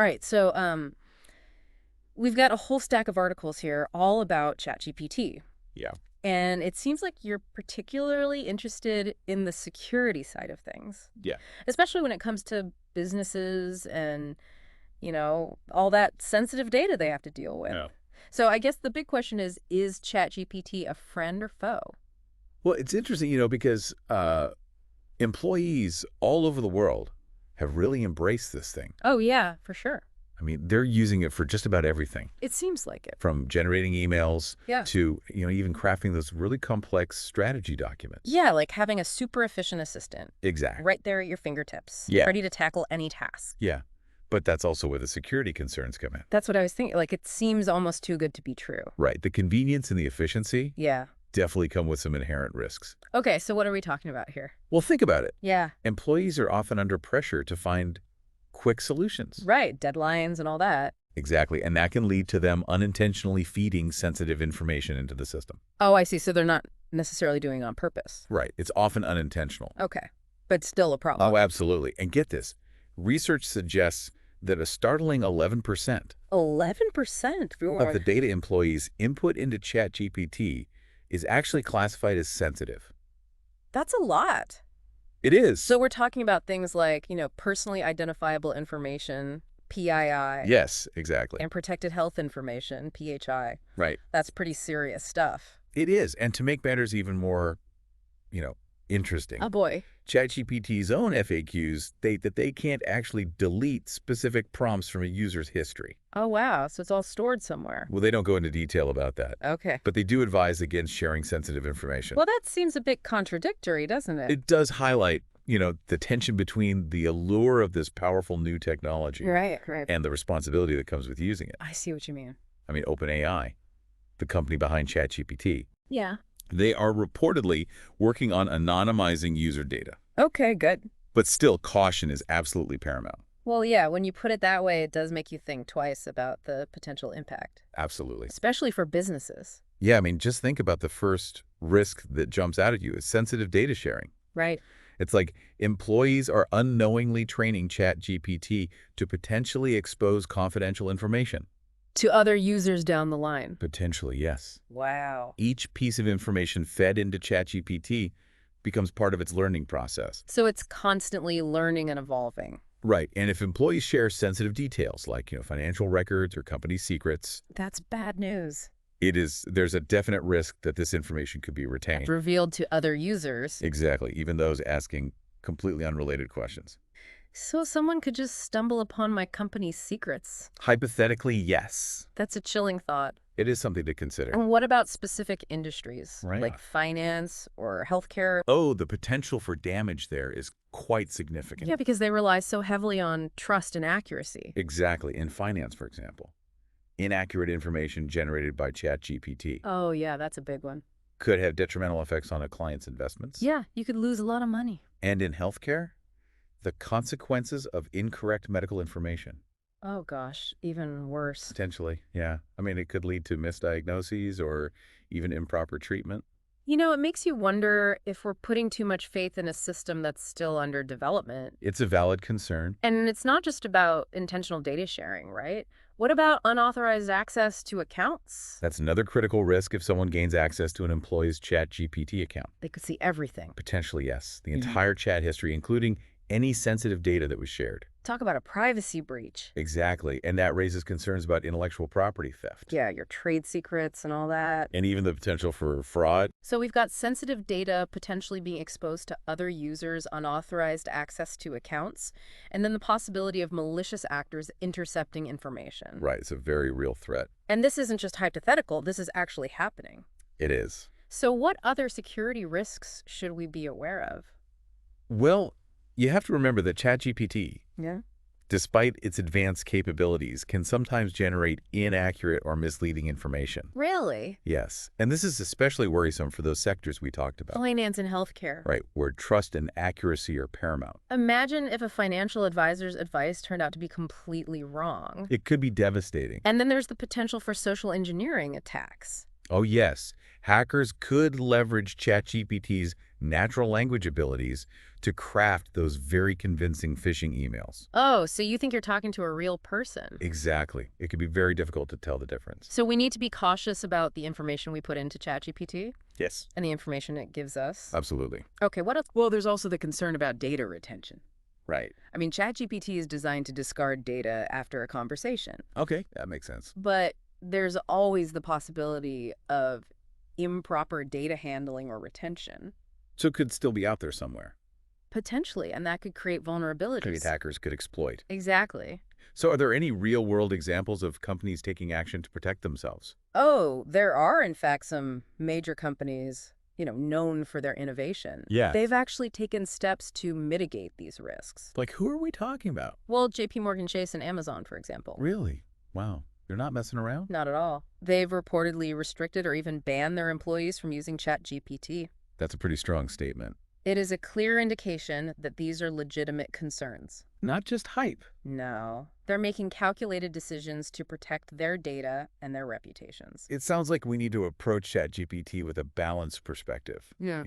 All right, so we've got a whole stack of articles here all about ChatGPT. Yeah. And it seems like you're particularly interested in the security side of things, Yeah. especially when it comes to businesses and, all that sensitive data they have to deal with. Yeah. So I guess the big question is ChatGPT a friend or foe? Well, it's interesting, because employees all over the world have really embraced this thing. Oh, yeah, for sure. I mean, they're using it for just about everything, It seems like it. from generating emails Yeah. to, even crafting those really complex strategy documents. Yeah, like having a super efficient assistant Exactly. right there at your fingertips, Yeah. ready to tackle any task. Yeah. But that's also where the security concerns come in. That's what I was thinking. Like, it seems almost too good to be true. Right. The convenience and the efficiency Yeah. definitely come with some inherent risks. Okay, so what are we talking about here? Well, think about it. Yeah. Employees are often under pressure to find quick solutions. Right, deadlines and all that. Exactly. And that can lead to them unintentionally feeding sensitive information into the system. Oh, I see. So they're not necessarily doing it on purpose. Right. It's often unintentional. Okay, but still a problem. Oh, absolutely. And get this. Research suggests that a startling 11% 11%? of the data employees input into ChatGPT is actually classified as sensitive. That's a lot. It is. So we're talking about things like, personally identifiable information, PII. Yes, exactly. And protected health information, PHI. Right. That's pretty serious stuff. It is. And to make matters even more, interesting, Oh, boy. ChatGPT's own FAQs state that they can't actually delete specific prompts from a user's history. Oh, wow. So it's all stored somewhere. Well, they don't go into detail about that. Okay. But they do advise against sharing sensitive information. Well, that seems a bit contradictory, doesn't it? It does highlight, the tension between the allure of this powerful new technology Right. and the responsibility that comes with using it. I see what you mean. I mean, OpenAI, the company behind ChatGPT, Yeah. they are reportedly working on anonymizing user data. Okay, good. But still, caution is absolutely paramount. Well, yeah, when you put it that way, it does make you think twice about the potential impact, Absolutely. especially for businesses. Yeah, I mean, just think about the first risk that jumps out at you is sensitive data sharing. Right. It's like employees are unknowingly training ChatGPT to potentially expose confidential information. To other users down the line. Potentially, yes. Wow. Each piece of information fed into ChatGPT becomes part of its learning process. So it's constantly learning and evolving. Right. And if employees share sensitive details like, financial records or company secrets, That's bad news. there's a definite risk that this information could be retained. Revealed to other users. Exactly. Even those asking completely unrelated questions. So someone could just stumble upon my company's secrets. Hypothetically, yes. That's a chilling thought. It is something to consider. And what about specific industries? Right. Like finance or healthcare? Oh, the potential for damage there is quite significant. Yeah, because they rely so heavily on trust and accuracy. Exactly. In finance, for example, inaccurate information generated by ChatGPT Oh, yeah, that's a big one. could have detrimental effects on a client's investments. Yeah, you could lose a lot of money. And in healthcare, the consequences of incorrect medical information. Oh, gosh, even worse. Potentially, yeah. I mean, it could lead to misdiagnoses or even improper treatment. It makes you wonder if we're putting too much faith in a system that's still under development. It's a valid concern. And it's not just about intentional data sharing, right? What about unauthorized access to accounts? That's another critical risk if someone gains access to an employee's ChatGPT account. They could see everything. Potentially, yes. The entire chat history, including any sensitive data that was shared. Talk about a privacy breach. Exactly. And that raises concerns about intellectual property theft. Yeah, your trade secrets and all that. And even the potential for fraud. So we've got sensitive data potentially being exposed to other users' unauthorized access to accounts, and then the possibility of malicious actors intercepting information. Right. It's a very real threat. And this isn't just hypothetical, this is actually happening. It is. So what other security risks should we be aware of? Well, you have to remember that ChatGPT, Yeah. despite its advanced capabilities, can sometimes generate inaccurate or misleading information. Really? Yes. And this is especially worrisome for those sectors we talked about. Finance and healthcare. Right, where trust and accuracy are paramount. Imagine if a financial advisor's advice turned out to be completely wrong. It could be devastating. And then there's the potential for social engineering attacks. Oh, yes. Hackers could leverage ChatGPT's natural language abilities to craft those very convincing phishing emails. Oh, so you think you're talking to a real person? Exactly. It can be very difficult to tell the difference. So we need to be cautious about the information we put into ChatGPT Yes. and the information it gives us. Absolutely. Okay, what else? Well, there's also the concern about data retention. Right. I mean, ChatGPT is designed to discard data after a conversation, Okay, that makes sense. But there's always the possibility of improper data handling or retention. So it could still be out there somewhere. Potentially, and that could create Maybe vulnerabilities. attackers could exploit. Exactly. So are there any real-world examples of companies taking action to protect themselves? Oh, there are, in fact, some major companies, known for their innovation. Yes. They've actually taken steps to mitigate these risks. Like, who are we talking about? Well, JP Morgan Chase and Amazon, for example. Really? Wow. They're not messing around? Not at all. They've reportedly restricted or even banned their employees from using ChatGPT. That's a pretty strong statement. It is a clear indication that these are legitimate concerns. Not just hype. No, they're making calculated decisions to protect their data and their reputations. It sounds like we need to approach ChatGPT with a balanced perspective. Yeah.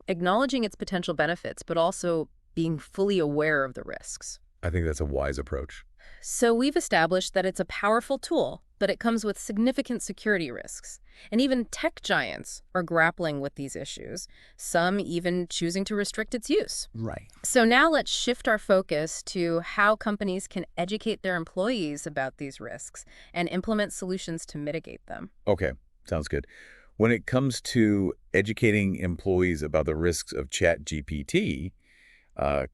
Acknowledging its potential benefits, but also being fully aware of the risks. I think that's a wise approach. So we've established that it's a powerful tool, but it comes with significant security risks. And even tech giants are grappling with these issues, some even choosing to restrict its use. Right. So now let's shift our focus to how companies can educate their employees about these risks and implement solutions to mitigate them. Okay, sounds good. When it comes to educating employees about the risks of ChatGPT,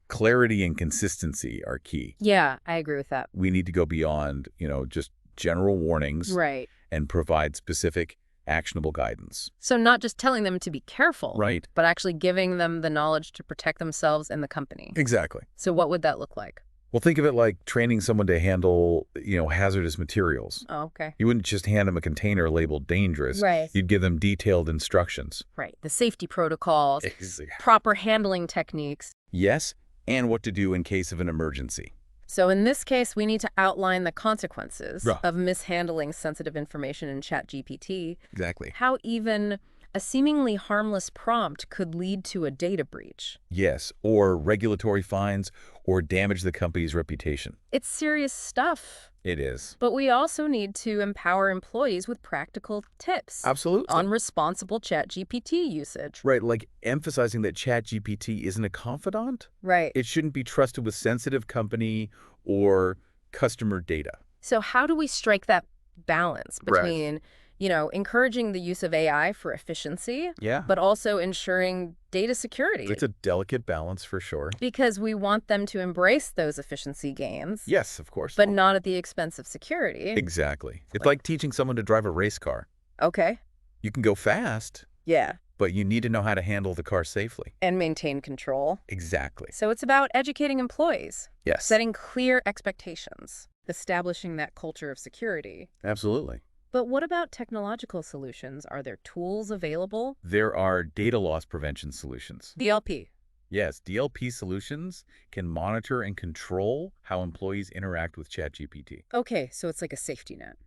clarity and consistency are key. Yeah, I agree with that. We need to go beyond, just general warnings Right. and provide specific, actionable guidance. So not just telling them to be careful, Right. but actually giving them the knowledge to protect themselves and the company. Exactly. So what would that look like? Well, think of it like training someone to handle, hazardous materials. Oh, okay. You wouldn't just hand them a container labeled dangerous. Right. You'd give them detailed instructions. Right. The safety protocols, Exactly. proper handling techniques. Yes, and what to do in case of an emergency. So in this case, we need to outline the consequences Yeah. of mishandling sensitive information in ChatGPT, Exactly. how even a seemingly harmless prompt could lead to a data breach. Yes, or regulatory fines or damage the company's reputation. It's serious stuff. It is. But we also need to empower employees with practical tips Absolutely. on responsible ChatGPT usage. Right, like emphasizing that ChatGPT isn't a confidant. Right. It shouldn't be trusted with sensitive company or customer data. So how do we strike that balance Right. between, encouraging the use of AI for efficiency, Yeah. but also ensuring data security? It's a delicate balance for sure. Because we want them to embrace those efficiency gains, Yes, of course. but not at the expense of security. Exactly. It's like teaching someone to drive a race car. Okay. You can go fast, Yeah. but you need to know how to handle the car safely. And maintain control. Exactly. So it's about educating employees, Yes. setting clear expectations, establishing that culture of security. Absolutely. But what about technological solutions? Are there tools available? There are data loss prevention solutions. DLP. Yes, DLP solutions can monitor and control how employees interact with ChatGPT. Okay, so it's like a safety net.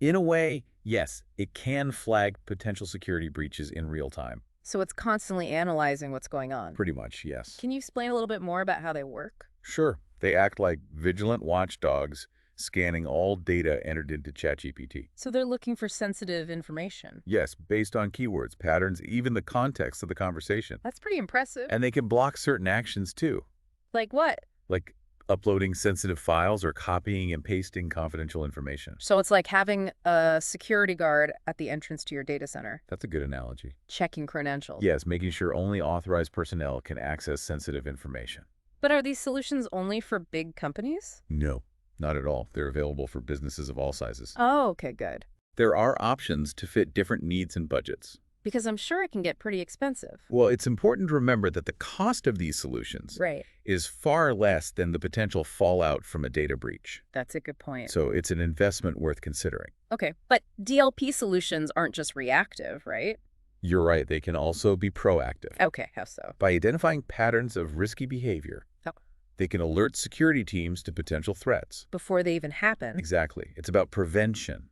In a way, yes, it can flag potential security breaches in real time. So it's constantly analyzing what's going on. Pretty much, yes. Can you explain a little bit more about how they work? Sure, they act like vigilant watchdogs, scanning all data entered into ChatGPT. So they're looking for sensitive information. Yes, based on keywords, patterns, even the context of the conversation. That's pretty impressive. And they can block certain actions too, Like what? like uploading sensitive files or copying and pasting confidential information. So it's like having a security guard at the entrance to your data center, That's a good analogy. checking credentials. Yes, making sure only authorized personnel can access sensitive information. But are these solutions only for big companies? No, not at all. They're available for businesses of all sizes. Oh, okay, good. There are options to fit different needs and budgets. Because I'm sure it can get pretty expensive. Well, it's important to remember that the cost of these solutions Right. is far less than the potential fallout from a data breach. That's a good point. So it's an investment worth considering. Okay, but DLP solutions aren't just reactive, right? You're right, they can also be proactive. Okay, how so? By identifying patterns of risky behavior, Oh. they can alert security teams to potential threats. Before they even happen. Exactly. It's about prevention,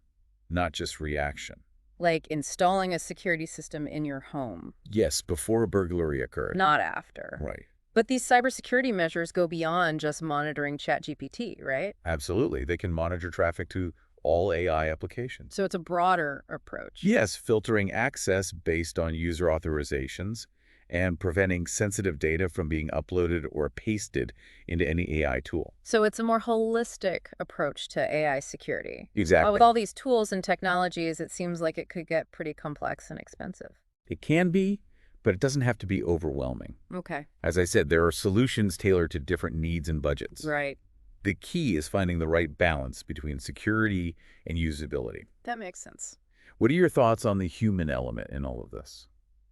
not just reaction. Like installing a security system in your home, Yes, before a burglary occurred. not after. Right. But these cybersecurity measures go beyond just monitoring ChatGPT, right? Absolutely. They can monitor traffic to all AI applications. So it's a broader approach. Yes, filtering access based on user authorizations and preventing sensitive data from being uploaded or pasted into any AI tool. So it's a more holistic approach to AI security. Well, Exactly. with all these tools and technologies, it seems like it could get pretty complex and expensive. It can be, but it doesn't have to be overwhelming. Okay. As I said, there are solutions tailored to different needs and budgets. Right. The key is finding the right balance between security and usability. That makes sense. What are your thoughts on the human element in all of this?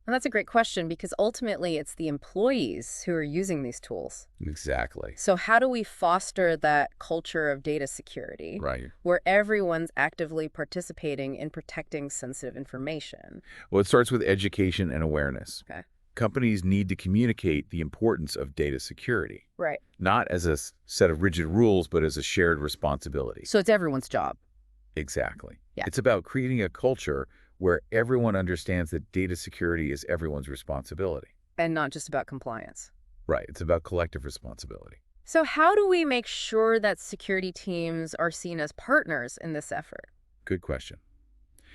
And that's a great question because ultimately it's the employees who are using these tools. Exactly. So how do we foster that culture of data security Right. where everyone's actively participating in protecting sensitive information? Well, it starts with education and awareness. Okay. Companies need to communicate the importance of data security, Right. not as a set of rigid rules, but as a shared responsibility. So it's everyone's job. Exactly. Yeah. It's about creating a culture where everyone understands that data security is everyone's responsibility. And not just about compliance. Right. It's about collective responsibility. So how do we make sure that security teams are seen as partners in this effort? Good question.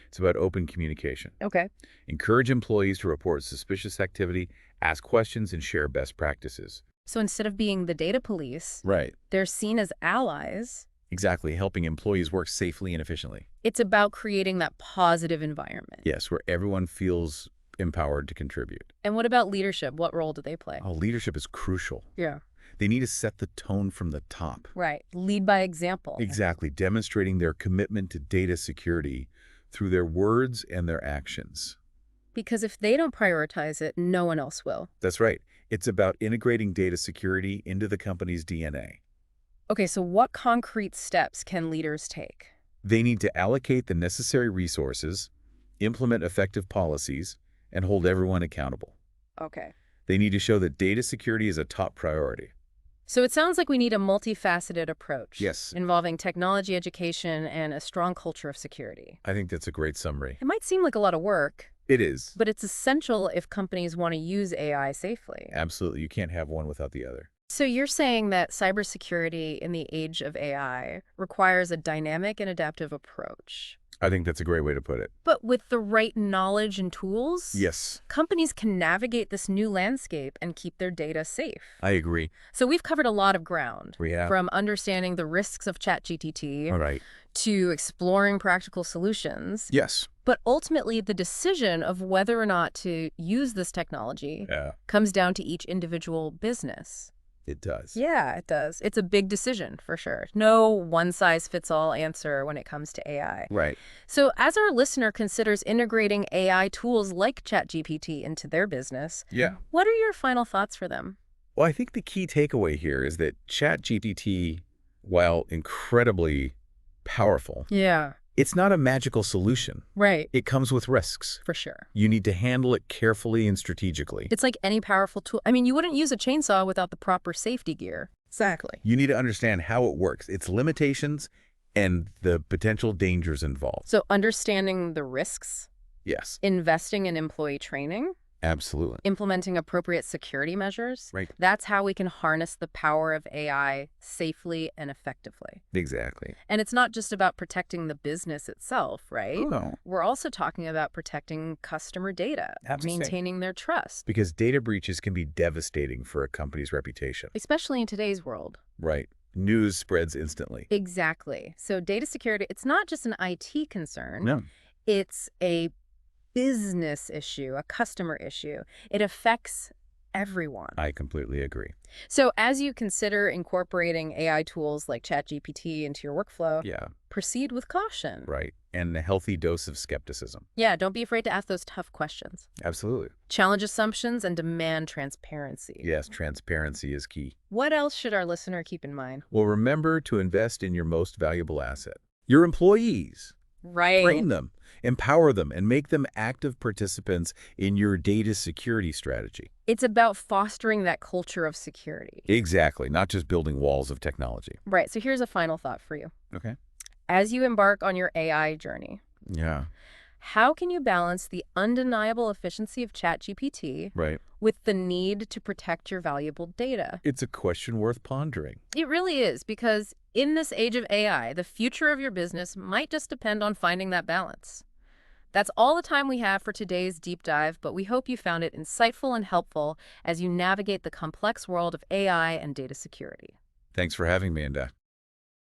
It's about open communication. Okay. Encourage employees to report suspicious activity, ask questions, and share best practices. So instead of being the data police, Right. they're seen as allies. Exactly. Helping employees work safely and efficiently. It's about creating that positive environment. Yes, where everyone feels empowered to contribute. And what about leadership? What role do they play? Oh, leadership is crucial. Yeah. They need to set the tone from the top. Right. Lead by example. Exactly. Demonstrating their commitment to data security through their words and their actions. Because if they don't prioritize it, no one else will. That's right. It's about integrating data security into the company's DNA. Okay, so what concrete steps can leaders take? They need to allocate the necessary resources, implement effective policies, and hold everyone accountable. Okay. They need to show that data security is a top priority. So it sounds like we need a multifaceted approach. Yes. Involving technology education and a strong culture of security. I think that's a great summary. It might seem like a lot of work, It is. but it's essential if companies want to use AI safely. Absolutely. You can't have one without the other. So you're saying that cybersecurity in the age of AI requires a dynamic and adaptive approach. I think that's a great way to put it. But with the right knowledge and tools, Yes, companies can navigate this new landscape and keep their data safe. I agree. So we've covered a lot of ground, We have. from understanding the risks of ChatGPT All right. to exploring practical solutions. Yes. But ultimately, the decision of whether or not to use this technology Yeah, comes down to each individual business. it does. Yeah, it does. It's a big decision, for sure. No one-size-fits-all answer when it comes to AI. Right. So as our listener considers integrating AI tools like ChatGPT into their business, Yeah. what are your final thoughts for them? Well, I think the key takeaway here is that ChatGPT, while incredibly powerful, Yeah, it's not a magical solution. right. It comes with risks. For sure. You need to handle it carefully and strategically. It's like any powerful tool. I mean, you wouldn't use a chainsaw without the proper safety gear. Exactly. You need to understand how it works, its limitations, and the potential dangers involved. So understanding the risks, Yes, investing in employee training, absolutely. implementing appropriate security measures. Right. That's how we can harness the power of AI safely and effectively. Exactly. And it's not just about protecting the business itself, right? No. We're also talking about protecting customer data, Absolutely. maintaining their trust, Because data breaches can be devastating for a company's reputation. especially in today's world. Right. News spreads instantly. Exactly. So data security, it's not just an IT concern. No. It's a business issue, a customer issue. It affects everyone. I completely agree. So as you consider incorporating AI tools like ChatGPT into your workflow, Yeah, proceed with caution. right. And a healthy dose of skepticism. Yeah, don't be afraid to ask those tough questions. Absolutely. Challenge assumptions and demand transparency. Yes, transparency is key. What else should our listener keep in mind? Well, remember to invest in your most valuable asset, your employees. Right. Train them, empower them, and make them active participants in your data security strategy. It's about fostering that culture of security. Exactly, not just building walls of technology. Right. So here's a final thought for you. Okay. As you embark on your AI journey, Yeah. How can you balance the undeniable efficiency of ChatGPT Right. with the need to protect your valuable data? It's a question worth pondering. It really is, because in this age of AI, the future of your business might just depend on finding that balance. That's all the time we have for today's deep dive, but we hope you found it insightful and helpful as you navigate the complex world of AI and data security. Thanks for having me, and